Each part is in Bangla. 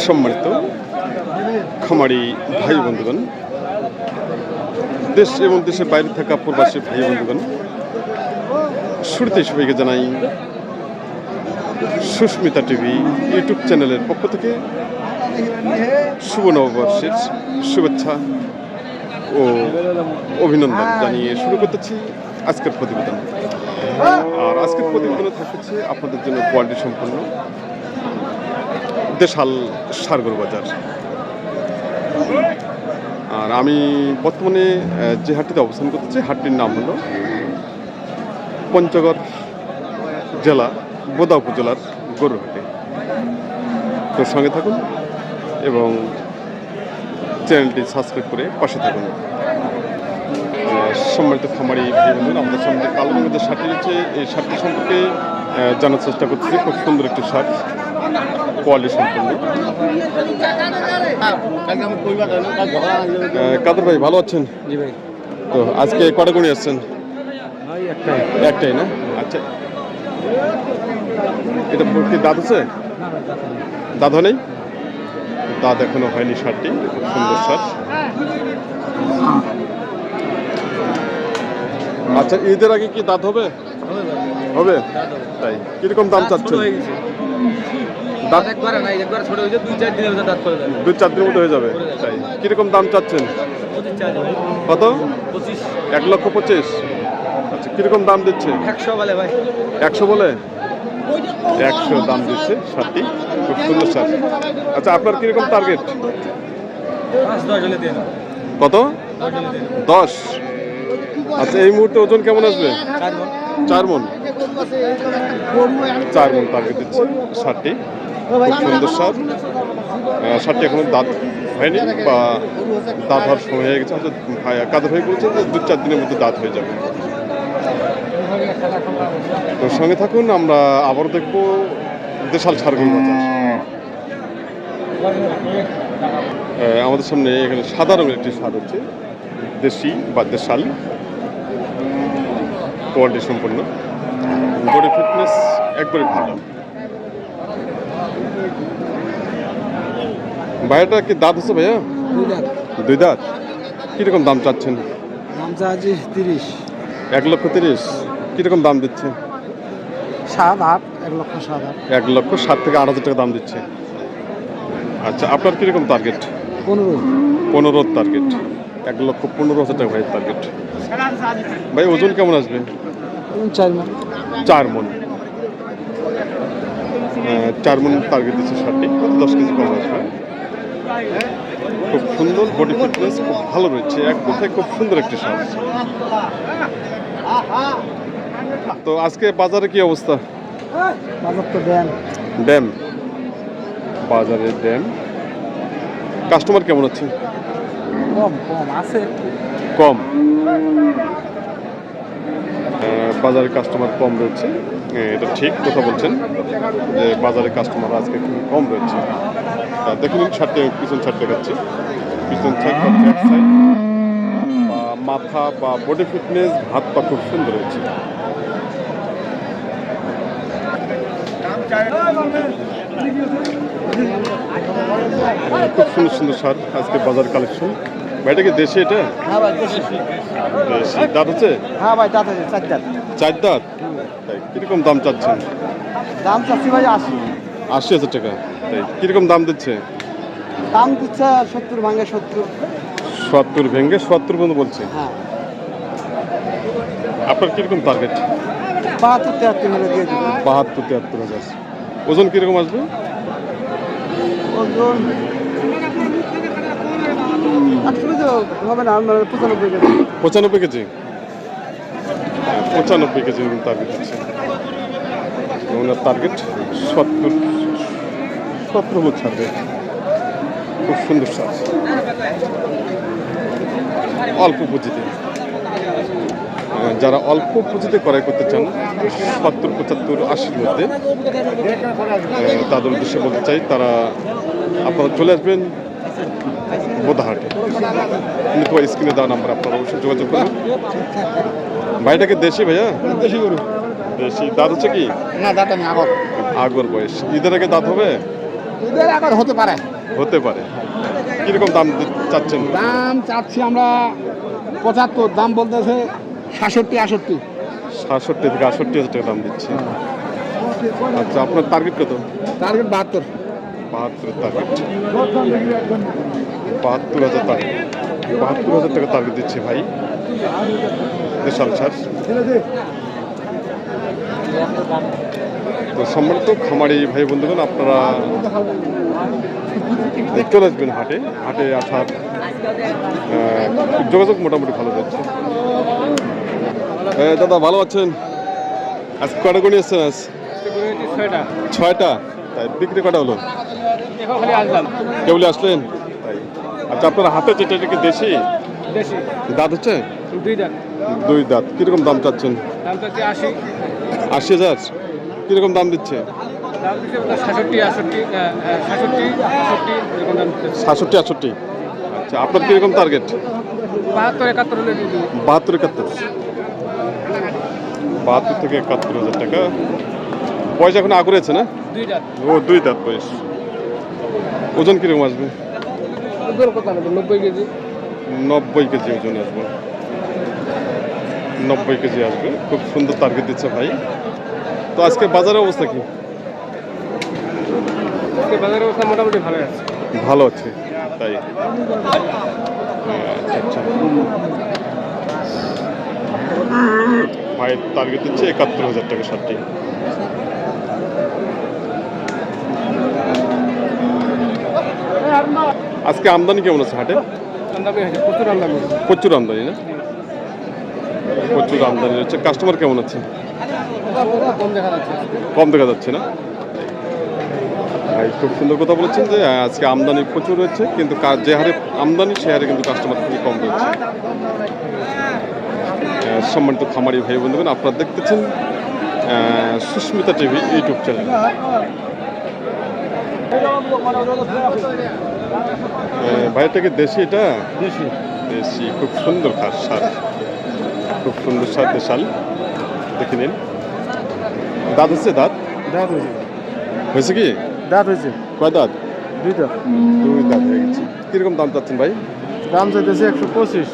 সম্মানিত খামারি ভাই বন্ধুগণ, দেশ এবং দেশের বাইরে থাকা প্রবাসী ভাই বন্ধুগণ, শুরুতেই সবাইকে জানাই সুস্মিতা টিভি ইউটিউব চ্যানেলের পক্ষ থেকে শুভ নববর্ষের শুভেচ্ছা ও অভিনন্দন জানিয়ে শুরু করতেছি আজকের প্রতিবেদন। আর আজকের প্রতিবেদনে থাকছে আপনাদের জন্য কোয়ালিটি সম্পন্ন দেশাল সারগরু বাজার। আর আমি বর্তমানে যে হাটটিতে অবস্থান করতেছি, হাটটির নাম হলো পঞ্চগড় জেলা বোদা উপজেলার গরুহাটে। তো সঙ্গে থাকুন এবং চ্যানেলটি সাবস্ক্রাইব করে পাশে থাকুন। সম্মানিত খামারি ভাই বন্ধুরা, আমাদের সামনে কালো রঙের যে শার্টটি রয়েছে, এই শার্টটি সম্পর্কে জানার চেষ্টা করতেছি। খুব সুন্দর একটি শার্ট, কোয়ালিটি সম্পন্ন। কাদের ভাই ভালো আছেন? জি ভাই। তো আজকে কটা গুণি আসছেন? একটাই না? আচ্ছা, এটা কি দাঁত আছে? দাঁত হয় নাই? দাঁত এখনো হয়নি শার্টটি। খুব সুন্দর শার্ট। আচ্ছা, ঈদের আগে কি দাঁত হবে? হবে তাই? কিরকম দাম চাচ্ছেন? দাঁত একবার না, একবার ছোট হয়েছে, 2-4 দিনের মধ্যে দাঁত করে দেবে। 2-4 দিনের মধ্যে হয়ে যাবে তাই? কিরকম দাম চাচ্ছেন? 25 চাই ভাই। কত? 25। 1,25,000। আচ্ছা, কিরকম দাম দিচ্ছে? 100 বলে ভাই। 100 বলে? 100 দাম দিচ্ছে শার্টটি। খুব সুন্দর শার্ট। আচ্ছা, আপনার কিরকম টার্গেট? 5-10 হলে দেন। কত? 10 হলে দেন। 10। আচ্ছা, এই মুহূর্তে ওজন কেমন আসবে? 4 মণ। 4 মণ। 4 মণ টার্গেট দিচ্ছে শার্টটি। খুব সুন্দর শার্ট। শার্টটি এখনো দাঁত হয়নি বা দাঁত হওয়ার সময় হয়ে গেছে। কাদের হয়ে বলছে যে 2-4 দিনের মধ্যে দাঁত হয়ে যাবে। তো সঙ্গে থাকুন, আমরা আবারও দেখবো দেশাল সারগরু বাজার। আমাদের সামনে এখানে সাদা রঙের একটি সার হচ্ছে, দেশি বা দেশাল, কোয়ালিটি সম্পন্ন, বডি ফিটনেস একবারে ভালো। ভাইয়াটা কি দাঁত হচ্ছে ভাইয়া? 2 দাঁত। 2 দাঁত। কিরকম দাম চাচ্ছেন? দাম চাচ্ছি 30। 1,30,000। কিরকম দাম দিচ্ছে? 7-8, 1,07,000। 1,07,000 থেকে 8,000 টাকা দাম দিচ্ছে। আচ্ছা, আপনার কিরকম টার্গেট? 15। 15 টার্গেট। 1,15,000 টাকা ভাই টার্গেট। ভাই ওজন কেমন আসবে? 4 মণ। 4 মণ। 4 মণ টার্গেট দিচ্ছে শার্টটি। 10 কেজি কম আসবে। খুব সুন্দর বডি ফিটনেস, খুব ভালো রয়েছে। এক কথায় খুব সুন্দর একটি শার্ট। তো আজকে বাজারে কি অবস্থা? বাজার তো দেন। ড্যাম, বাজারে ড্যাম। কাস্টমার কেমন আছে? কম আছে। কম। বাজারে কাস্টমার কম রয়েছে, এটা ঠিক কথা বলছেন যে বাজারে কাস্টমার আজকে খুব কম রয়েছে। দেখুন ছাড়তে, পিছন ছাড় দেখাচ্ছে। পিছন ছাড় ব্যাক সাইড বা মাথা বা বডি ফিটনেস, হাত পা খুব সুন্দর হয়েছে। খুব সুন্দর সুন্দর সার আজকে বাজার কালেকশন। ভাইটা কি দেশি? এটা হ্যাঁ ভাই, দেশি। দেশি। দাঁত হচ্ছে? হ্যাঁ ভাই, দাঁত আছে 4 দাঁত। 4 দাঁত। তাই? কিরকম দাম চাচ্ছেন? দাম চাচ্ছি ভাই 80। 80,000 টাকা। তাই? কিরকম দাম দিচ্ছে? দাম দিচ্ছে 70 ভাঙে 70। 70 ভেঙে 70 পর্যন্ত বলছে। হ্যাঁ, আপনার কিরকম টার্গেট? 72-73 হলে দিয়ে দিবো। 72-73,000। ওজন কিরকম আসবে? ওজন 80 তো হবে না, 95 কেজি। 95 কেজি। 95 কেজি টার্গেট দিচ্ছে। ওনার টার্গেট 70 হলো ছাড়বে। খুব সুন্দর সাজ, অল্প পুঁজিতে। যারা অল্প পুঁজিতে ক্রয় করতে চান 70, 75, 80-র মধ্যে, তাদের উদ্দেশ্যে বলতে চাই তারা আপনারা চলে আসবেন বোদাহাটে। কিন্তু স্ক্রিনে দেওয়া নাম্বার আপনারা অবশ্যই যোগাযোগ করবেন। ভাইটাকে দেশি? ভাইয়া দেশি গরু। দেশি। দাঁত হচ্ছে কি? না, দাঁত আমি আগর। আগর বয়স। ঈদের আগে দাঁত হবে? এদের আবার হতে পারে। হতে পারে। কিরকম দাম চাচ্ছেন? দাম চাচ্ছি আমরা 75, দাম বলতেছে 67, 68। 67 থেকে 68 হাজার টাকা দাম দিচ্ছে। আচ্ছা, আপনার টার্গেট কত? টার্গেট 72। 72 টার্গেট, 72,000 টার্গেট, 72,000 টাকা টার্গেট দিচ্ছে ভাই দেশাল সার। তো সম্মানিত খামারি ভাই বন্ধুগণ, আপনারা চলে আসবেন হাটে। হাটে আসার যোগাযোগ মোটামুটি ভালো যাচ্ছে। দাদা ভালো আছেন? আজকে কটা করে নিয়ে এসছেন? আজ 6টা। তাই বিক্রি কটা হলো? কেবলই আসলেন? তাই। আচ্ছা, আপনার হাতে যেটা এটা কি দেশি দাঁত হচ্ছে? 2 দাঁত। কিরকম দাম চাচ্ছেন? 80,000। কিরকম দাম দিচ্ছে? 67, 68। আচ্ছা, আপনার কিরকম টার্গেট? 72, 71। 72 থেকে 71,000 টাকা। বয়স এখন আগুরেছে না? ও 2 দাঁত বয়স। ওজন কিরকম আসবে? 90 কেজি। 90 কেজি ওজন আসবে। 90 কেজি আসবে। খুব সুন্দর টার্গেট দিচ্ছে ভাই। তো আজকে বাজারের অবস্থা কি? বাজারের অবস্থা মোটামুটি ভালো আছে। ভালো আছে, তাই? আচ্ছা, ভাইয়ের টার্গেট দিচ্ছে 71,000 টাকা ষাটটি। আজকে আমদানি কেমন আছে হাটে? প্রচুর আমদানি না? প্রচুর আমদানি হচ্ছে। কাস্টমার কেমন আছে? কম দেখা যাচ্ছে না? ভাই খুব সুন্দর কথা বলেছেন যে আজকে আমদানি প্রচুর হচ্ছে, কিন্তু যে হারে আমদানি সে হারে কিন্তু কাস্টমার খুবই কম রয়েছে। সম্মানিত খামারি ভাই বন্ধুগণ, আপনারা দেখতেছেন সুস্মিতা টিভি ইউটিউব চ্যানেল। ভাইটাকে দেশি? এটা দেশি। দেশি, খুব সুন্দর সার, খুব সুন্দর সার দেশাল। দেখে নিন। দাঁত হচ্ছে? দাঁত হয়েছে কি? দাঁত হয়েছে কয় দাঁত? 2 দাঁত। 2 দাঁত হয়ে গেছে। কিরকম দাম চাচ্ছেন ভাই? দাম চাইতেছে 125।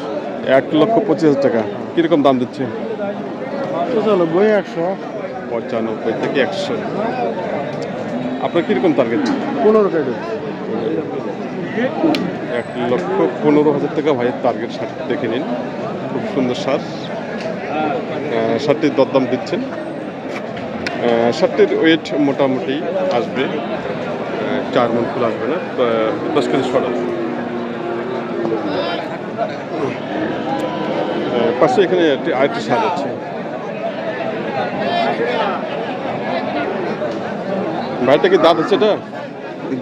1,25,000 টাকা। কিরকম দাম দিচ্ছে? 95, 100। 95 থেকে 100। আপনার কিরকম টার্গেট? 15 কেজি। 1,15,000 টাকা ভাইয়ের টার্গেট। সার দেখে নিন, খুব সুন্দর সার। সারটির দরদাম দিচ্ছেন। সারটির ওয়েট মোটামুটি আসবে 4 মণ ফুল আসবে না, 10 কেজি শর্ট আসবে। পাশে এখানে আরেকটি সার আছে। ভাইটা কি দাঁত হচ্ছে? এটা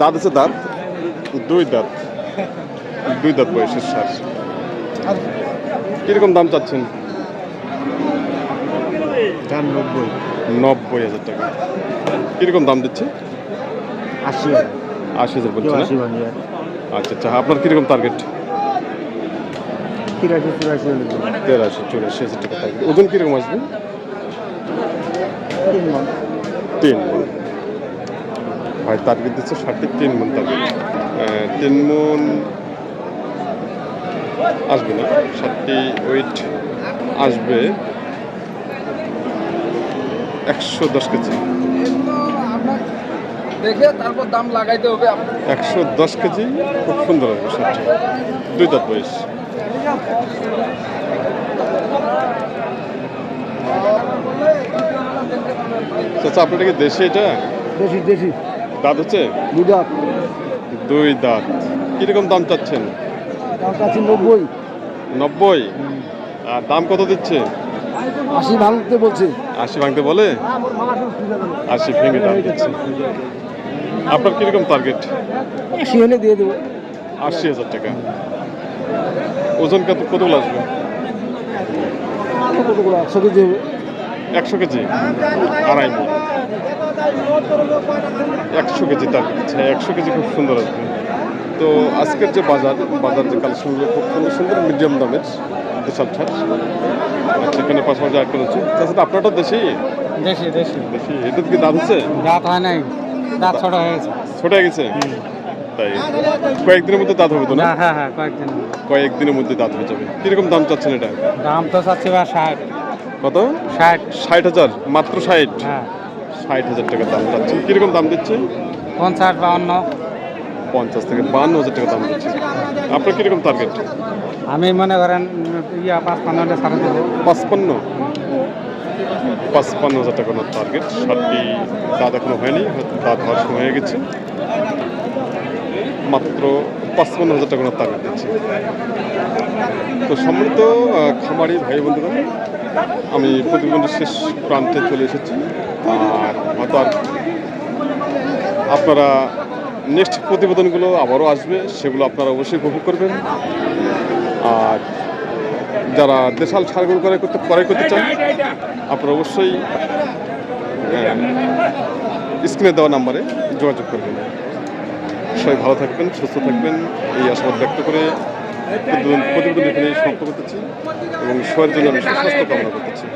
দাঁত হচ্ছে? দাঁত 2 দাঁত। 2 দাঁত বয়সের সার। কিরকম দাম চাচ্ছেন? 90,000 টাকা। কিরকম দাম দিচ্ছে? 80,000 বলছে না? আচ্ছা আচ্ছা, আপনার কিরকম টার্গেট? 83, 84। 83-84,000 টাকা টার্গেট। ওজন কিরকম আসবে? 3 মণ। ভাই টার্গেট দিচ্ছে 3 মণ টার্গেট। 3 মণ আসবে না। 60 ওয়েট আসবে 110 কেজি। দেখে তারপর দাম লাগাইতে হবে। 110 কেজি, খুব সুন্দর আসবে সারটি। 2 দাঁত বয়স। আচ্ছা, আপনার কি দেশি? এটা দেশি। দাঁত হচ্ছে? 2 দাঁত। 2 দাঁত। কিরকম দাম চাচ্ছেন? দাম চাচ্ছি 90। 90। আর দাম কত দিচ্ছে? 80 ভাঙতে বলছে। 80 ভাঙতে বলে? 80 ভেঙে দাম দিচ্ছে। আপনার কিরকম টার্গেট? 80 হলে দিয়ে দেবো। 80,000 টাকা। ওজন কতগুলো আসবে? 100 কেজি হবে। 100 কেজি, 2.5 মণ। 100 কেজি টার্গেট দিচ্ছে। 100 কেজি খুব সুন্দর আসবে। তো আজকের যে বাজার যে কালেকশনগুলো খুব সুন্দর সুন্দর মিডিয়াম দামের দেশাল সার। আচ্ছা, এখানে পাশাপাশি আরেকটা হচ্ছে। তাছাড়া আপনারটা দেশি? দেশি। দেশি। এটা কি দাঁত হচ্ছে? দাঁত হয় নাই। দাঁত ছোট হয়ে গেছে। ছোট হয়ে গেছে তাই কয়েকদিনের মধ্যে দাঁত হবে তো না? হ্যাঁ হ্যাঁ কয়েকদিন। কয়েকদিনের মধ্যে দাঁত হয়ে যাবে। কিরকম দাম চাচ্ছেন এটা? দাম তো চাচ্ছি বা 60। কত? 60। 60,000 মাত্র 60? হ্যাঁ 60,000 টাকা দাম চাচ্ছেন। কিরকম দাম দিচ্ছে? 50 52। 50 থেকে 52,000 টাকা দাম দিচ্ছে। আপনার কিরকম টার্গেট? আমি মনে করেন 55 ছাড়া দেবো। 55,000 টাকা ওনার টার্গেট। 60টি দাঁত এখনো হয়নি, হয়তো দাঁত হওয়ার সময় হয়ে গেছে। মাত্র 55,000 টাকা ওনার টার্গেট দিচ্ছে। তো সম্মিলিত খামারি ভাই বন্ধুরা, আমি প্রতিবন্ধী শেষ প্রান্তে চলে এসেছি। আর হয়তো আর আপনারা নেক্সট প্রতিবেদনগুলো আবারও আসবে, সেগুলো আপনারা অবশ্যই উপভোগ করবেন। আর যারা দেশাল ষাঁড় ক্রয় করতে চান, আপনারা অবশ্যই স্ক্রিনে দেওয়া নাম্বারে যোগাযোগ করবেন। সবাই ভালো থাকবেন, সুস্থ থাকবেন, এই আশাবাদ ব্যক্ত করে প্রতিবেদন এখানে সমাপ্ত করতেছি এবং সবার জন্য আমি সুস্বাস্থ্য কামনা করতেছি।